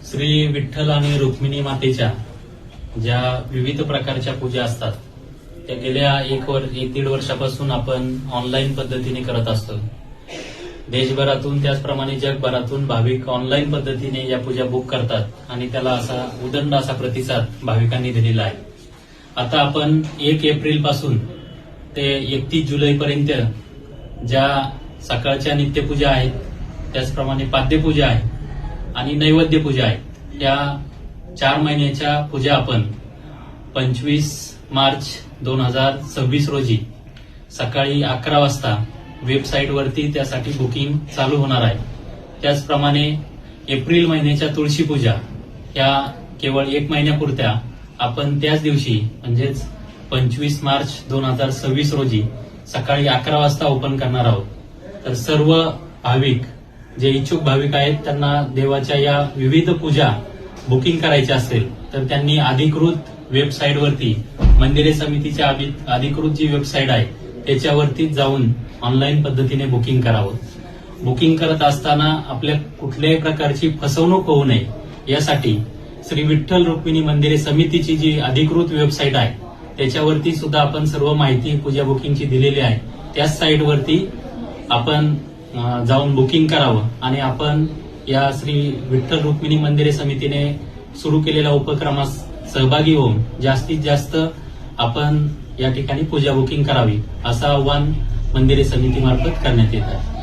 श्री विठ्ठल आणि रुक्मिणी मातेच्या ज्या विविध प्रकारच्या पूजा असतात त्या गेल्या एक दीड वर्षापासून आपण ऑनलाईन पद्धतीने करत असतो. देशभरातून त्याचप्रमाणे जगभरातून भाविक ऑनलाईन पद्धतीने या पूजा बुक करतात आणि त्याला असा उदंड असा प्रतिसाद भाविकांनी दिलेला आहे. आता आपण 1 एप्रिल पासून ते 31 जुलैपर्यंत ज्या सकाळच्या नित्यपूजा आहेत, त्याचप्रमाणे पाद्यपूजा आहे आणि नैवेद्य पूजा आहे, या 4 महिन्याच्या पूजा आपण 25 मार्च 2026 रोजी सकाळी 11 वाजता वेबसाईटवरती त्यासाठी बुकिंग चालू होणार आहे. त्याचप्रमाणे एप्रिल महिन्याच्या तुळशी पूजा ह्या केवळ 1 महिन्यापुरत्या आपण त्याच दिवशी म्हणजेच 25 मार्च 2026 रोजी सकाळी 11 वाजता ओपन करणार आहोत. तर सर्व भाविक जे इच्छुक भाविक आहेत त्यांना देवाच्या या विविध पूजा बुकिंग करायची असेल तर त्यांनी अधिकृत वेबसाईटवरती मंदिरे समितीच्या अधिकृत जी वेबसाईट आहे त्याच्यावरती जाऊन ऑनलाईन पद्धतीने बुकिंग करावं. बुकिंग करत असताना आपल्या कुठल्याही प्रकारची फसवणूक होऊ नये यासाठी श्री विठ्ठल रुक्मिणी मंदिरे समितीची जी अधिकृत वेबसाईट आहे त्याच्यावरती सुद्धा आपण सर्व माहिती पूजा बुकिंगची दिलेली आहे. त्याच साईटवरती आपण जाऊन बुकिंग करावं आणि आपण या श्री विठ्ठल रुक्मिणी मंदिरे समितीने सुरू केलेल्या उपक्रमात सहभागी होऊन जास्तीत जास्त आपण या ठिकाणी पूजा बुकिंग करावी असं आवाहन मंदिरे समितीमार्फत करण्यात येत आहे.